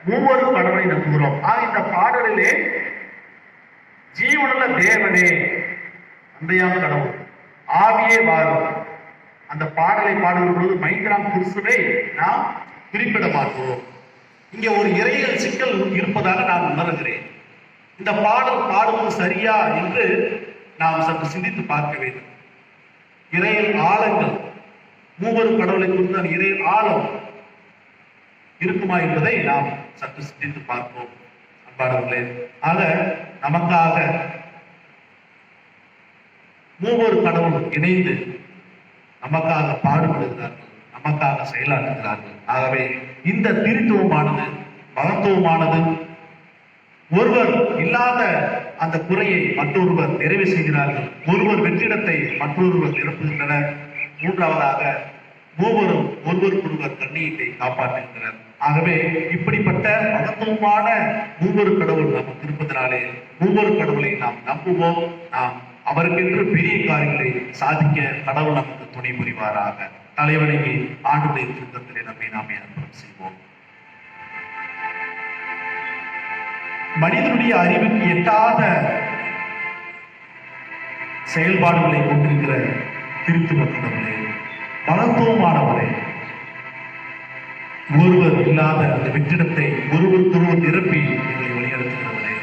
மூவொரு கடவுளை நம்புகிறோம். இந்த பாடலிலே ஜீவனுள்ள தேவனே, தந்தையாம் கடவுள், ஆவியே வாரும், அந்த பாடலை பாடுகிற பொழுது மைந்தராம் கிறிஸ்துவை நாம் குறிப்பிட மாட்டோம். இங்கே ஒரு இறையியல் சிக்கல் இருப்பதாக நான் உணர்கிறேன். இந்த பாடல் பாடுவது சரியா என்று நாம் சற்று சிந்தித்து பார்க்க வேண்டும். இறையியல் ஆழங்கள், மூவரு கடவுளை குறித்த இறையியல் ஆழம் இருக்குமா என்பதை நாம் சற்று சிந்தித்து பார்ப்போம். அன்பானவர்களே, ஆக நமக்காக மூவரு கடவுள் இணைந்து நமக்காக பாடுபடுகிறார்கள், நமக்காக செயலாற்றுகிறார்கள். ஆகவே இந்த திருத்துவமானது, மகத்துவமானது, ஒருவர் இல்லாத அந்த குறையை மற்றொருவர் நிறைவு செய்கிறார்கள். ஒருவர் வெற்றிடத்தை மற்றொருவர் நிரப்புகின்றனர். மூன்றாவதாக மூவரும் ஒருவருக்கொருவர் கண்ணியத்தை காப்பாற்றுகின்றனர். ஆகவே இப்படிப்பட்ட மகத்துவமான மூவரு கடவுள் நமக்கு இருப்பதனாலே மூவரு கடவுளை நாம் நம்புவோம். நாம் அவருக்கென்று பெரிய காரியங்களை சாதிக்க கடவுள் நமக்கு துணை புரிவாராக. தலைவணங்கி ஆண்டுடைய திருத்தத்திலே நம்மை நாமே அர்ப்பணம் செய்வோம். மனிதனுடைய அறிவுக்கு எட்டாத செயல்பாடுகளை கொண்டிருக்கிற திருத்துவ கடவுளே, மகத்துவமானவரே, ஒருவர் இல்லாத அந்த வெற்றிடத்தை ஒருவருக்கொருவர் நிரப்பி எங்களை வழிநடத்துகிறவரே,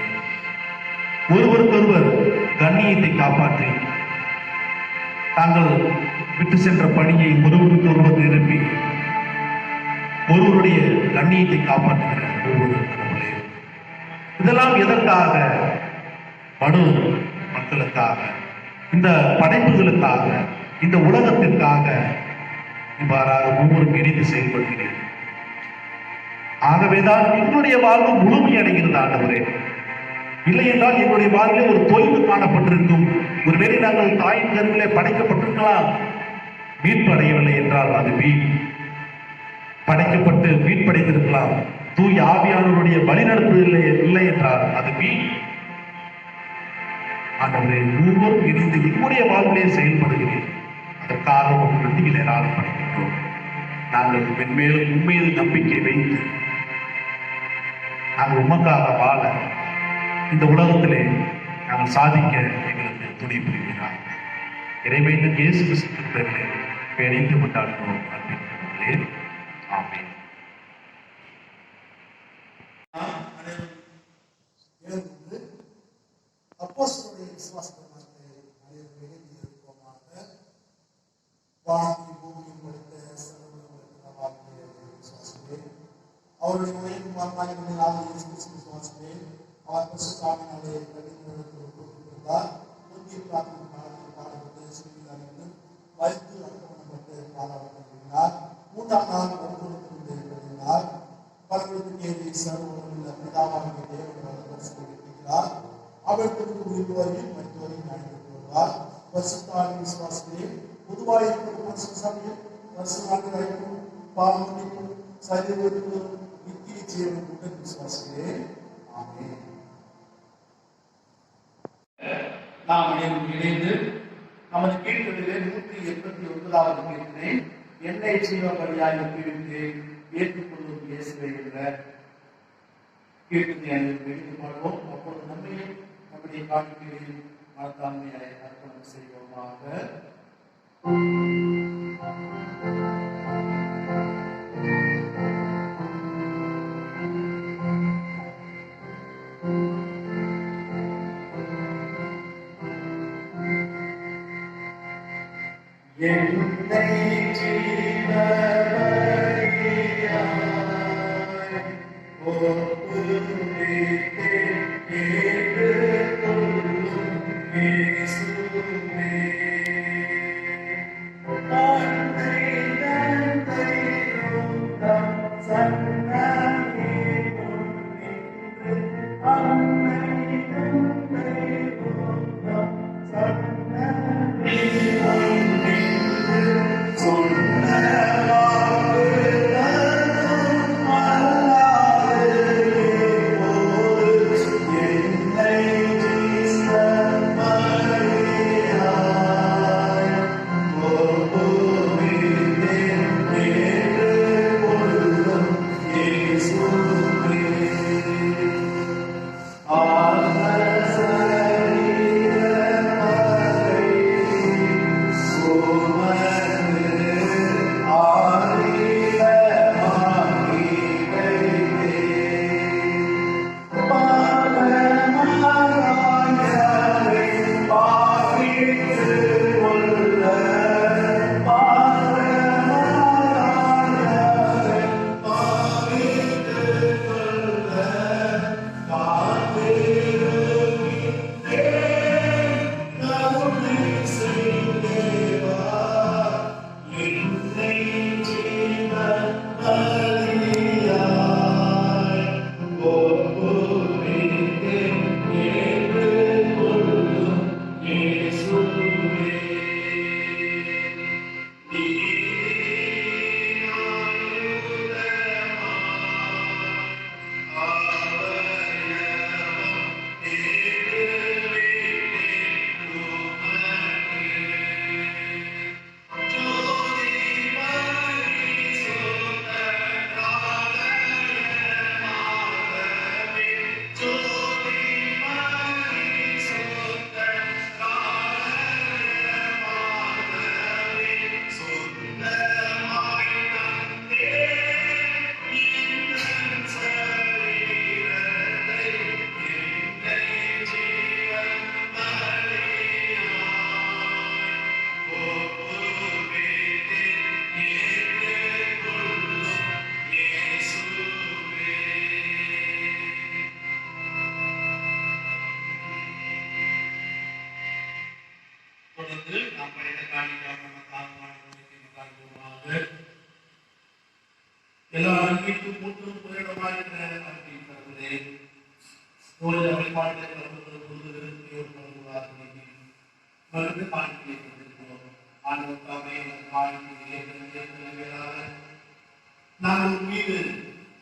ஒருவருக்கொருவர் கண்ணியத்தை காப்பாற்றி தாங்கள் விட்டு சென்ற பணியை ஒருவருக்கொருவர் நிரப்பி ஒருவருடைய கண்ணியத்தை காப்பாற்றுகிற ஒவ்வொரு கடவுளே, இதெல்லாம் எதற்காக? படு மக்களுக்காக, இந்த படைப்புகளுக்காக, இந்த உலகத்திற்காக இவ்வாறாக ஒவ்வொரு இணைந்து செயல்படுகிறேன். ஆகவேதான் எங்களுடைய வாழ்வு முழுமையடைகிறது ஆண்டவரே. இல்லை என்றால் எங்களுடைய வாழ்வில் ஒரு தொய்வு காணப்பட்டிருக்கும். ஒருவேளை நாங்கள் தாயின் கருவிலே படைக்கப்பட்டிருக்கலாம், மீட்பு அடையவில்லை என்றால் அது வீண். படைக்கப்பட்டு மீட்படைத்திருக்கலாம், தூய ஆவியானவருடைய வழிநடப்பு இல்லை என்றால் அது வீண். ஆண்டவரே, ஒவ்வொரு இணைந்து எங்களுடைய வாழ்விலே செயல்படுகிறேன். அதற்காக ஒரு நன்றிகளை நாள் படைக்கின்றோம். நாங்கள் மென்மேலும் உண்மையில் நம்பிக்கை வைத்து நாங்கள் உமக்காக வாழ இந்த உலகத்திலே நாங்கள் சாதிக்க எங்களுக்கு துணை புரிகிறார். இறைமைந்த இயேசு கிறிஸ்துவின் பேரிலே பேணித்து கொண்டாடுகிறோம். ஆமென்.
அப்போஸ்தலருடைய விசுவாசத்தை அனைவரும் இணைந்து இருப்போமாக.
கர்த்தராகிய இயேசு கிறிஸ்து விசுவாசிக்கிறேன். அவர் பரிசுத்தாவினாலே கடிதத்தில் கொடுத்திருந்தார். முந்தைய பிரார்த்தனை காலத்தில் பாடப்பட்டு சிறுமியிலிருந்து வைத்து அர்ப்பணப்பட்டு பாடப்பட்டிருக்கிறார். 3ஆம் நாள் மருத்துவத்திலிருந்து எழுதினார். பரவலுக்கு ஏறி சர்வமுள்ள பிதாவாகிய தேவன் பரிசுத்தப்படுகிறார். அவருக்கு உயிர்வரையும் மருத்துவரையும் அழைத்து வருவார். பரிசுத்தாவின் விசுவாசிக்கிறேன். பொதுவாக சபையில் பரிசுத்தாவின் பாவமன்னிப்பும் சரீரத்திலும் நித்திய ஜீவனும் உண்டு விசுவாசிக்கிறேன். ஆமென்.
நாம் அனைவரும் இணைந்து நமது கீழ்களிலே 189வது கீர்த்தனை என்னை ஜீவபலியாய் ஒப்புவித்து ஏற்றுக்கொள்ளும் இயேசுவை என்ற கீர்த்தனை அனைவரும் எழுதி பாடுவோம். அப்பொழுது நம்மையும் நம்முடைய காணிக்கையில் மனத்தாண்மையை அர்ப்பணம் செய்வோமாக. என்னை ஜீவபலியாய் ஒப்புவித்து ஏற்றுக்கொள்ளும் இயேசுவே, அன்னை தந்தை உந்தம் சன்னதியில் முன்னின்று, அன்னை தந்தை உந்தம் சன்னதியில் நாம் படைத்த காணிக்காக எல்லா நம்பிக்கைக்கும் மூன்றும் புரிடமாயிருக்கிற நம்பிக்கை கோயில் வழிபாட்டில் கலந்து மருந்து காணிக்கையை கொண்டிருக்கிறோம். ஆண்டவருக்காக காணிக்கையாக நாங்கள் மீது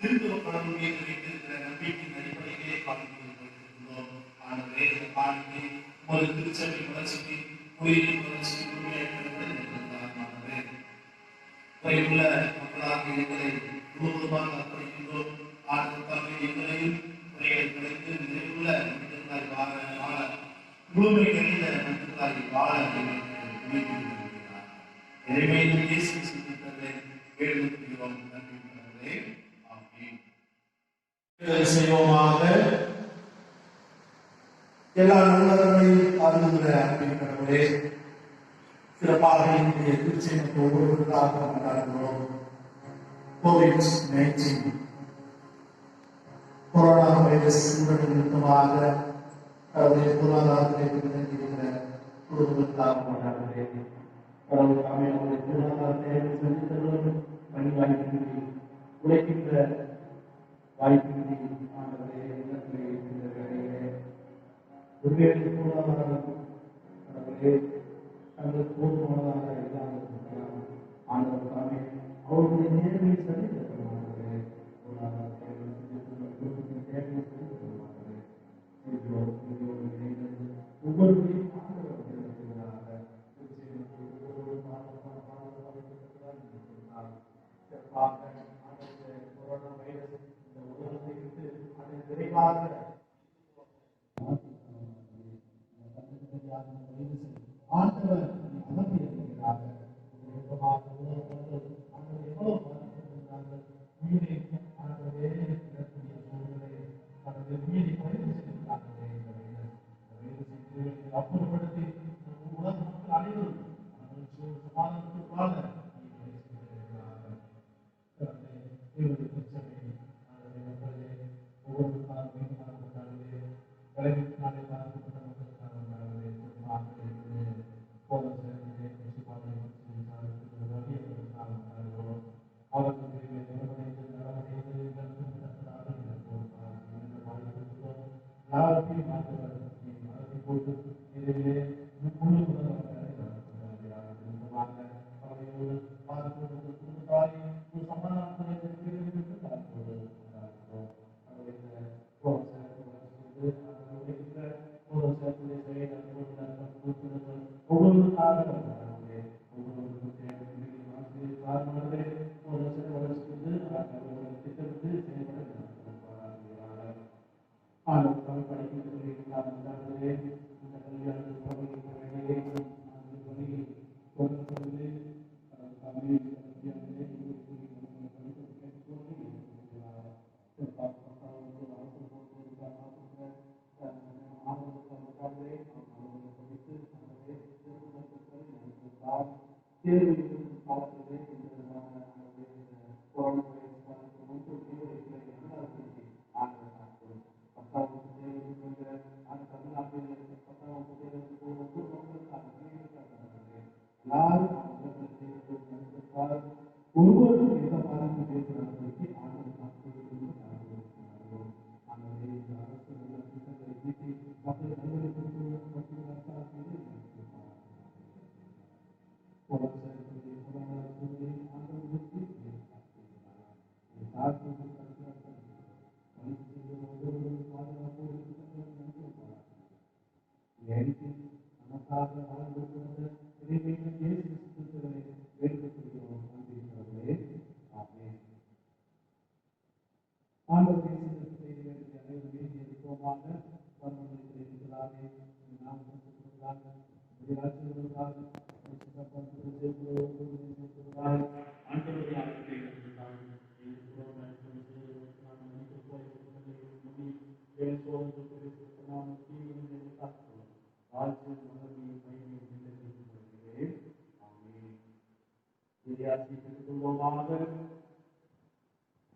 திருத்தப்படும் மீது வைத்திருக்கிற நம்பிக்கையின் அடிப்படையிலே காணிக்கையை கொண்டிருக்கிறோம். ஆண்டவரே இந்த காணிக்கை ஒரு திருச்சபை வளர்ச்சிக்கு உயிரின் வளர்ச்சிக்கு உள்ள மக்களாக எங்களை முழுவதுமாக அர்ப்பணிக்கின்றோம். ஆண்டவருக்காக எங்களையும் கிடைத்து நிறைவுள்ள மனிதர்களாய் வாழ முழுமை நிறைந்த மனிதர்களாய் வாழ எனவே இயேசு சிந்தித்தவரை வேண்டுகிறோம். நன்றி செய்வோமாக. எல்லா நல்லவர்களையும் அருந்துகிற அன்பின் கடவுளே, சிறப்பாக இன்றைய திருச்செயலுக்கு ஒவ்வொருவருக்காக கொண்டாடுகிறோம். COVID-19
கொரோனா வைரஸ் ஊரடங்கு நிமித்தமாக அவருடைய பொருளாதாரத்தை பின்தங்கியிருக்கிற குடும்பங்களுக்காக கொண்டாடுகிறேன். கடவுள் தாமே அவருடைய பொருளாதாரத்தை சந்தித்தவர்கள் பணி வாய்ப்பின்றி உழைக்கின்ற வாய்ப்பின்றி ஆண்டவரே இல்லத்திலே இருக்கின்ற வேலையிலே ஒருவேளை பொருளாதாரம் கடவுளே தங்களுக்கு போதுமானதாக இல்லாமல் இருக்கலாம். ஆண்டவர் தாமே அவருடைய நேர்மையை சந்தித்த பொருளாதாரத்தை ஒவ்வொருவரையும் கொரோனா வைரஸ் இந்த உலகத்தை விட்டு அதை விரைவாக ஆண்டவர் அனுப்பி இருக்கிறார்கள். எவ்வளவு பாதிக்கப்பட்டிருக்கிறார்கள். உயிரை ஆண்டவரே இருக்கக்கூடிய சூழ்நிலை தனது உயிரை பறித்து செல்கிறார்களே அப்புறப்படுத்தி உலக மக்கள் அனைவரும் சமாதானத்தில் வாழ ஒவ்வொரு கொண்டாடுவே விளைவினாலே பாதிக்கப்பட்ட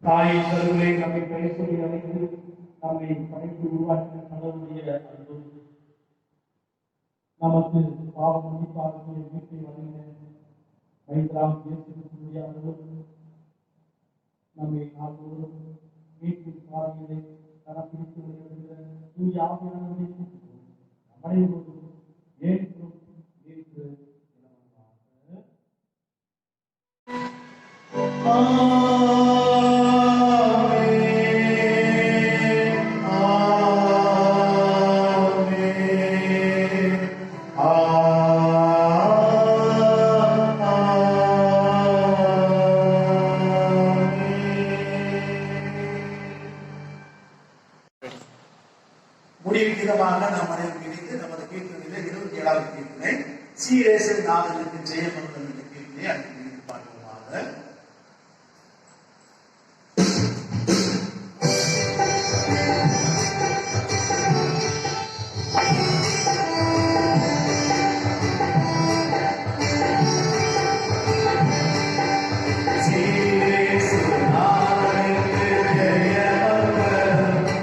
தாயை கருவிலை நம்மை பெயர் சொல்லி அழைத்து நம்மை படைத்து உருவாக்கின கடவுளுடைய அன்பு நமக்கு பாவம் மன்னிப்பாக வீட்டை வழங்கின வைத்ராம் இயேசுடைய அன்பு நம்மை நாள்தோறும் வீட்டின் பாதையிலே தரப்பிடித்து வருகின்ற தூய ஆவியானவரை நம்மை ஏற்றும் ஏற்று
முடிவிதமாக நாம் அனைவரும் இணைந்து நமது கீர்த்தனையில 27வது கீர்த்தனை சீரேசு நாதனுக்கு ஜெயமங்கலம் என்ற கீர்த்தனை அனைத்து பார்ப்போமாக.
சீரேசு நாதனுக்கு ஜெயமங்கலம்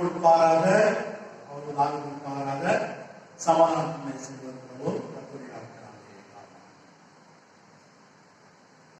கொடுப்பாராக. அவர்கள் ஆதரவு கொடுப்பாராக. சமாதானத்தினை சென்று வருகிறோம்.